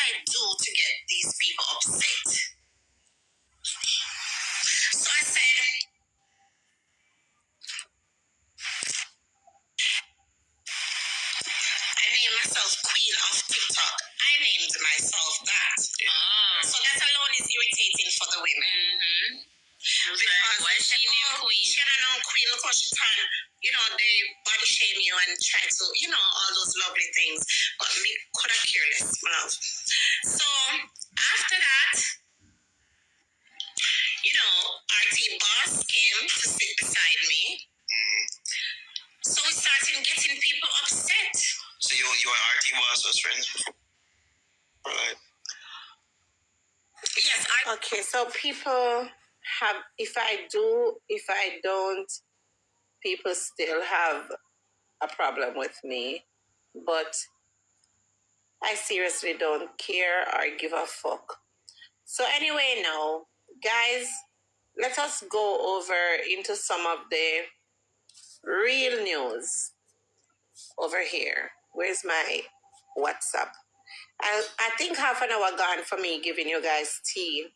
I do to get these people upset? So I said, I named myself Queen of TikTok. I named myself that. So that alone is irritating for the women. Because why she named Queen? She don't know Queen, look how she turn. You know, they body shame you and try to, you know, all those lovely things. But me could have careless, my love. So after that, you know, RT boss came to sit beside me. So we started getting people upset. So you and RT boss was friends before? Right. Yes. Okay, so people have, if I don't, people still have a problem with me, but I seriously don't care or give a fuck. So anyway, now, guys, let us go over into some of the real news over here. Where's my WhatsApp? I think half an hour gone for me giving you guys tea.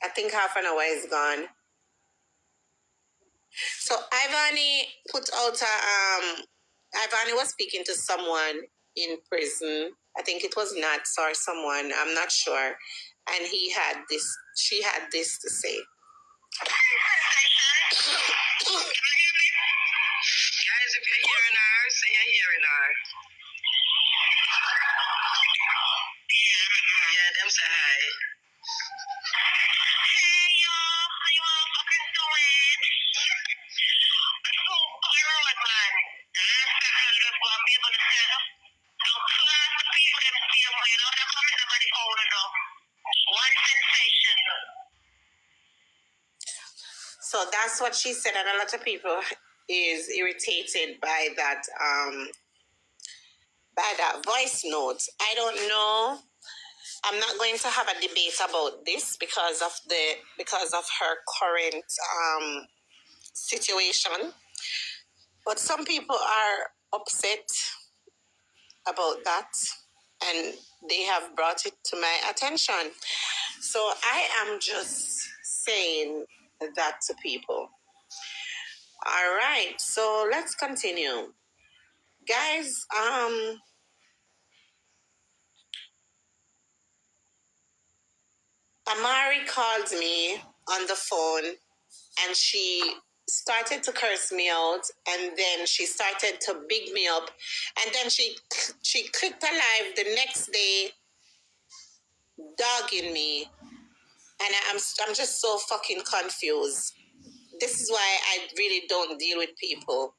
I think half an hour is gone. So Ivani put out Ivani was speaking to someone in prison. I think it was Nats or someone, I'm not sure. And she had this to say. Guys, if you're hearing her, say you're hearing her. Yeah, them say hi. Hey, y'all. How you all fucking doing? So paranoid, man. That's how you go and be able to say, don't class the people them same way. You know, they're coming to the older though. One sensation. So that's what she said, and a lot of people is irritated by that voice note. I don't know. I'm not going to have a debate about this because of her current situation. But some people are upset about that, and they have brought it to my attention. So I am just saying that to people. All right, so let's continue. Guys, Amari called me on the phone and she started to curse me out, and then she started to big me up, and then she clicked alive the next day dogging me, and I'm just so fucking confused. This is why I really don't deal with people.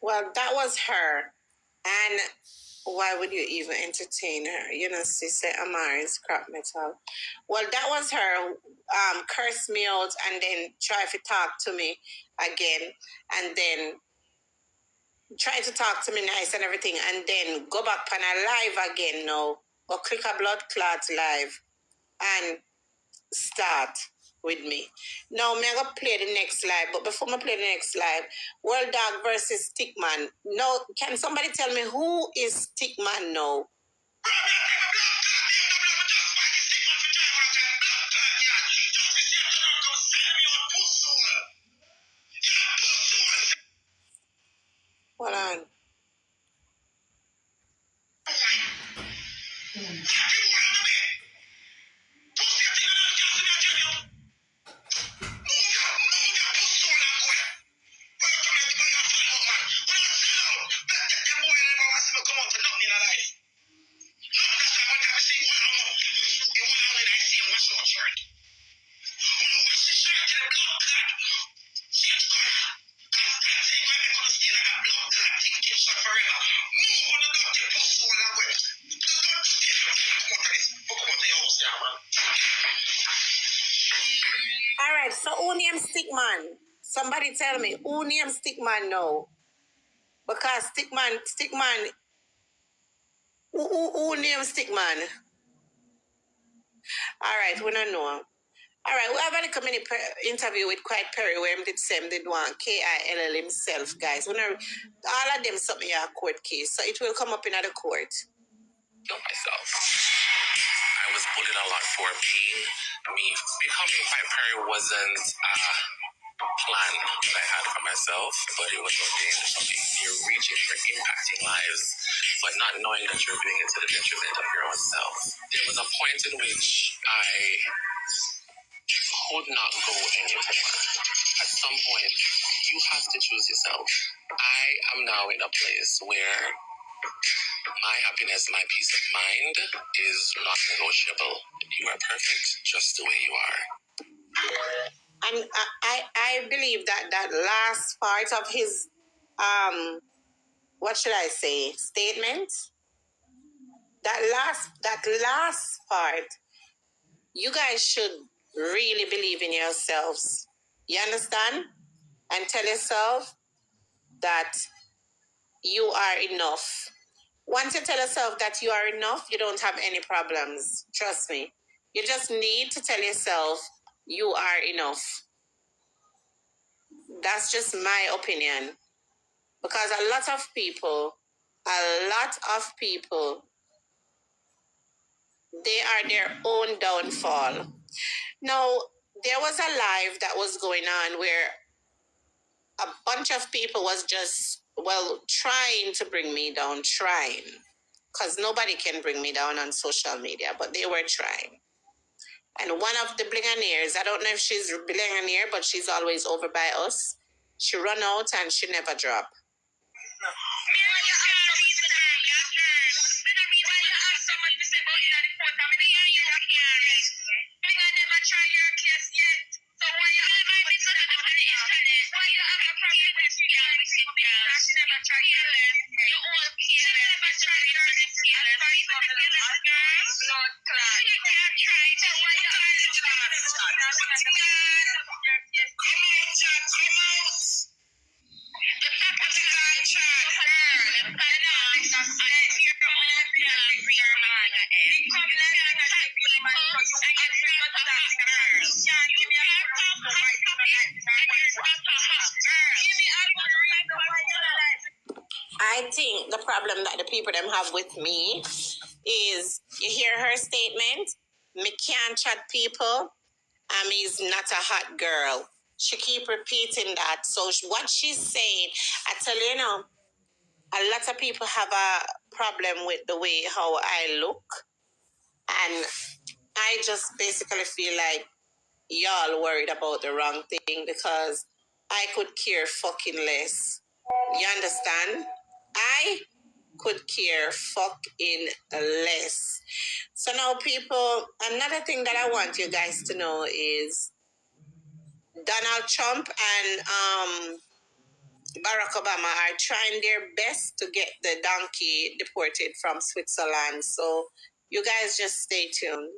Well, that was her. And why would you even entertain her? You know, she said Amari's crap metal. Well, that was her. Curse me out and then try to talk to me again. And then try to talk to me nice and everything. And then go back on a live again now. Or click a blood clot live. And start with me. Now, I'm going to play the next live, but before I play the next live, World Dog versus Stickman. Now, can somebody tell me who is Stickman now? Hold on. All right, so who named Stickman? Somebody tell me, who named Stickman now? Because Stickman, who named Stickman? All right, we don't know. All right, we have a community interview with Quiet Perry where he did same did one KILL himself, guys. We know all of them something in a court case, so it will come up in the court. Myself, I was bullied a lot for being me. Becoming Quiet Perry wasn't a plan that I had for myself, but it was ordained for me. You're reaching, you're impacting lives, but not knowing that you're doing it to the detriment of your own self. There was a point in which I could not go anymore. At some point, you have to choose yourself. I am now in a place where my happiness, my peace of mind is not negotiable. You are perfect just the way you are. And I believe that that last part of his, what should I say, statement? That last part, you guys should really believe in yourselves. You understand? And tell yourself that you are enough. Once you tell yourself that you are enough, you don't have any problems. Trust me. You just need to tell yourself you are enough. That's just my opinion. Because a lot of people, they are their own downfall. Now, there was a live that was going on where a bunch of people was just, well, trying to bring me down, because nobody can bring me down on social media, but they were trying. And one of the blinganaires, I don't know if she's a blinganaire, but she's always over by us. She run out and she never drop. I think the problem that the people them have with me is you hear her statement, me can't chat people, is not a hot girl. She keep repeating that. So what she's saying, I tell you, a lot of people have a problem with the way how I look. And I just basically feel like y'all worried about the wrong thing because I could care fucking less. You understand? I could care fucking less. So now, people, another thing that I want you guys to know is Donald Trump and Barack Obama are trying their best to get the donkey deported from Switzerland. So you guys just stay tuned.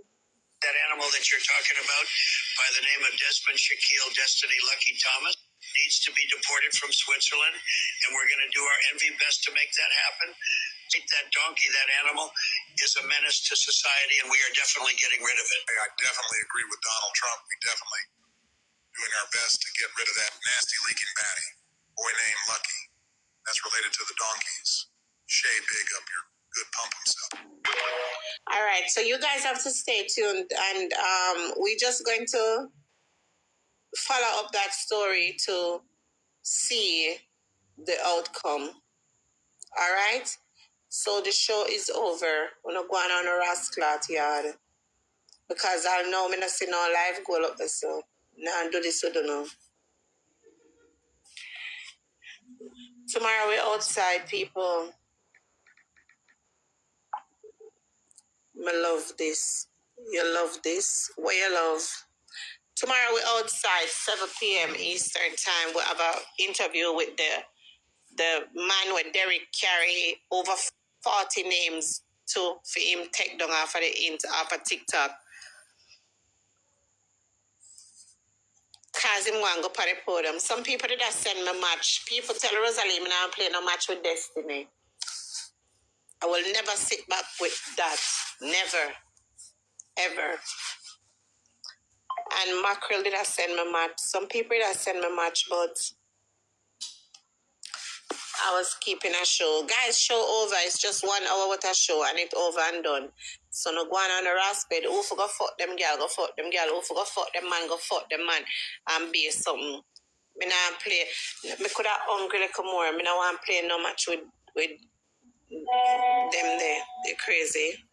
That animal that you're talking about, by the name of Desmond Shaquille Destiny Lucky Thomas, needs to be deported from Switzerland, and we're going to do our envy best to make that happen. That donkey, that animal, is a menace to society, and we are definitely getting rid of it. I definitely agree with Donald Trump. We definitely doing our best to get rid of that nasty leaking baddie. Boy named Lucky. That's related to the donkeys. Shay Big up your good pump himself. All right, so you guys have to stay tuned, and we're just going to follow up that story to see the outcome. All right? So the show is over. We're not going on a rasclat yard. Because I'll know me not see no life goal up there, so now do this, I don't know. Tomorrow we're outside, people. I love this. You love this. What you love? Tomorrow we're outside, 7 p.m. Eastern time. We'll have an interview with the man with Derek carry over 40 names to for him take down off of TikTok. Cause him want to go the podium. Some people did that send me match. People tell Rosalie me now play no match with Destiny. I will never sit back with that. Never. Ever. And Mackerel did I send me match. Some people did I send me match, but I was keeping a show. Guys, show over. It's just 1 hour with a show and it's over and done. So no go on the raspberry. Who for go fuck them girl, go fuck them girl. Who for go fuck them man, go fuck them man. And be something. Me not play. Me could have hungry like more. Me not want to play no match with them there. They're crazy.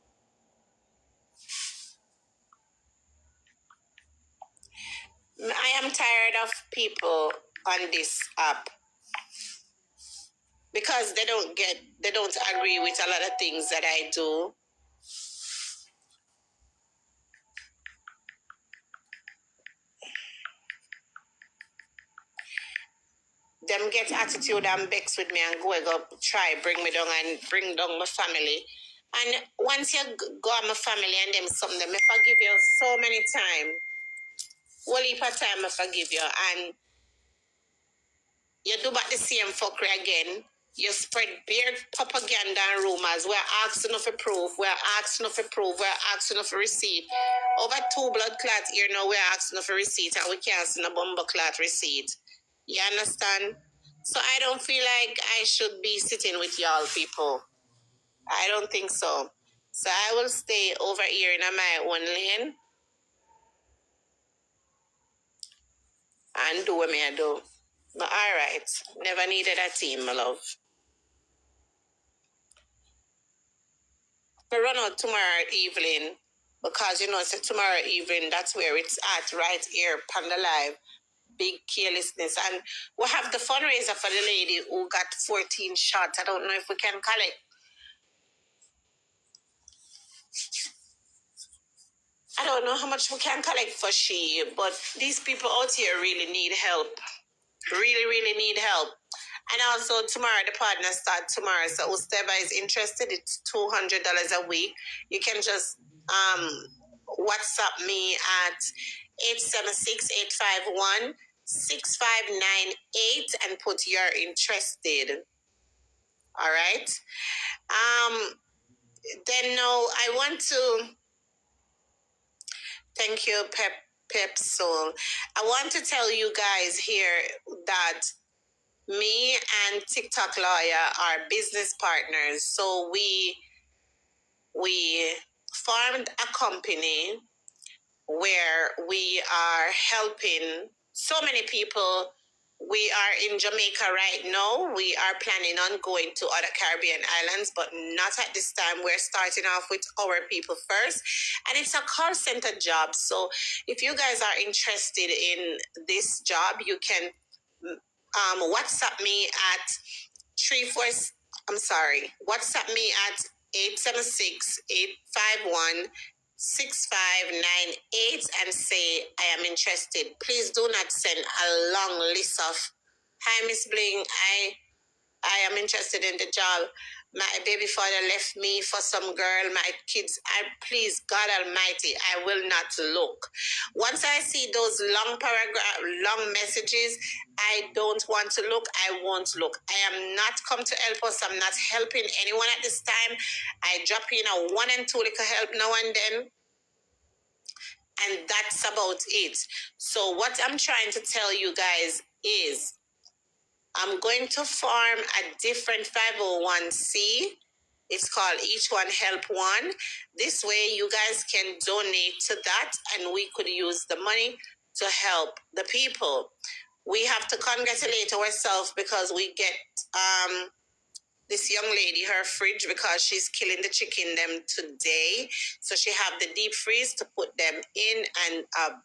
I am tired of people on this app because they don't agree with a lot of things that I do. Them get attitude and vex with me and go try bring me down and bring down my family. And once you go on my family and them something, I forgive you so many times. One heap of time I forgive you, and you do back the same fuckery again. You spread beer propaganda and rumors. We're asking for proof. We're asking for proof. We're asking for receipt. Over 2 blood clots here now, we're asking for receipt, and we can't send a bumper clot receipt. You understand? So I don't feel like I should be sitting with y'all people. I don't think so. So I will stay over here in my own lane and do what I do. But all right. Never needed a team, my love. We run out tomorrow evening because, so tomorrow evening, that's where it's at, right here, Panda Live. Big carelessness. And we'll have the fundraiser for the lady who got 14 shots. I don't know if we can collect. I don't know how much we can collect for she, but these people out here really need help. Really, really need help. And also tomorrow, the partner starts tomorrow. So whoever is interested, it's $200 a week. You can just WhatsApp me at 876-851-6598 and put you're interested. All right. Then no, I want to thank you, Pep Soul. I want to tell you guys here that me and TikTok Lawyer are business partners. So we formed a company where we are helping so many people. We are in Jamaica right now. We are planning on going to other Caribbean islands, but not at this time. We're starting off with our people first. And it's a call center job. So if you guys are interested in this job, you can WhatsApp me at WhatsApp me at 876-851-6598 and say I am interested. Please do not send a long list of Hi, Miss Bling. I am interested in the job. My baby father left me for some girl. My kids, please, God Almighty, I will not look. Once I see those long long messages, I don't want to look. I won't look. I am not come to help us. I'm not helping anyone at this time. I drop in a 1 and 2 little help now and then. And that's about it. So what I'm trying to tell you guys is I'm going to form a different 501c. It's called Each One Help One. This way you guys can donate to that and we could use the money to help the people. We have to congratulate ourselves because we get this young lady her fridge because she's killing the chicken them today. So she have the deep freeze to put them in, and a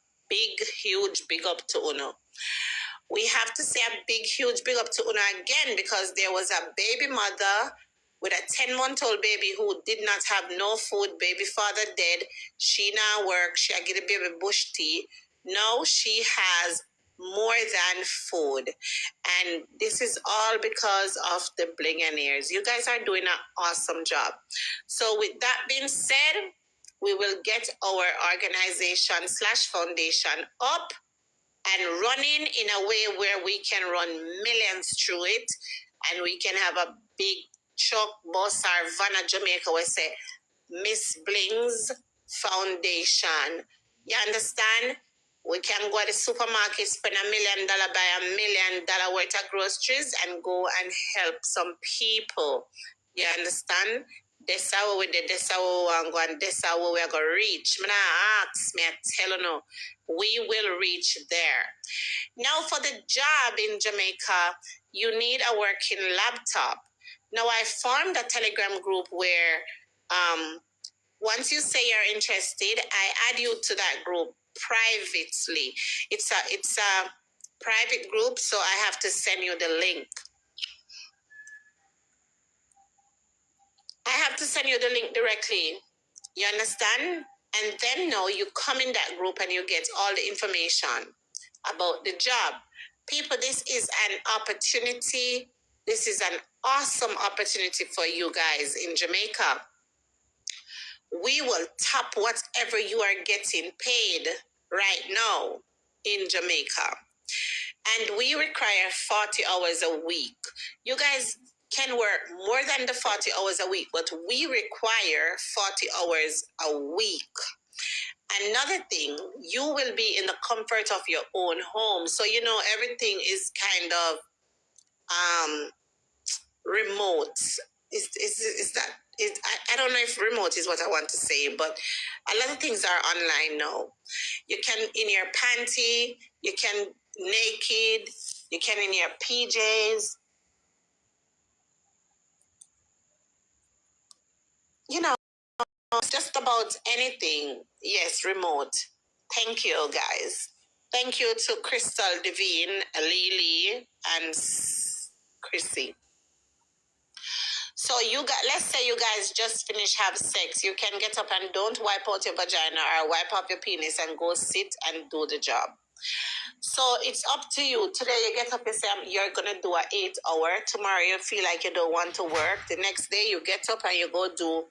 huge big up to Uno. We have to say a huge big up to Una again because there was a baby mother with a 10-month-old baby who did not have no food. Baby father dead. She now work. She get a baby bush tea. Now she has more than food. And this is all because of the Blinganeers. You guys are doing an awesome job. So with that being said, we will get our organization / foundation up and running in a way where we can run millions through it, and we can have a big truck bus or van at Jamaica where say Miss Bling's Foundation. You understand? We can go to the supermarket, spend $1 million, buy $1 million worth of groceries, and go and help some people. You understand? That's how we did. That's how we want to go, and that's how we're going to reach. Me not ask me, I tell you no. We will reach there. Now, for the job in Jamaica, you need a working laptop. Now, I formed a Telegram group where once you say you're interested, I add you to that group privately. It's a private group, so I have to send you the link. I have to send you the link directly. You understand? And then now you come in that group and you get all the information about the job. People, this is an opportunity. This is an awesome opportunity for you guys in Jamaica. We will top whatever you are getting paid right now in Jamaica. And we require 40 hours a week. You guys can work more than the 40 hours a week, but we require 40 hours a week. Another thing, you will be in the comfort of your own home. So, you know, everything is kind of remote. I don't know if remote is what I want to say, but a lot of things are online now. You can in your panty, you can naked, you can in your PJs. You know, it's just about anything. Yes, remote. Thank you, guys. Thank you to Crystal, Devine, Lily, and Chrissy. So let's say you guys just finish have sex. You can get up and don't wipe out your vagina or wipe up your penis and go sit and do the job. So it's up to you. Today you get up and say you're gonna do an 8 hour. Tomorrow you feel like you don't want to work. The next day you get up and you go do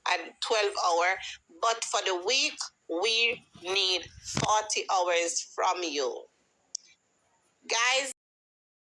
a 12 hour. But for the week, we need 40 hours from you.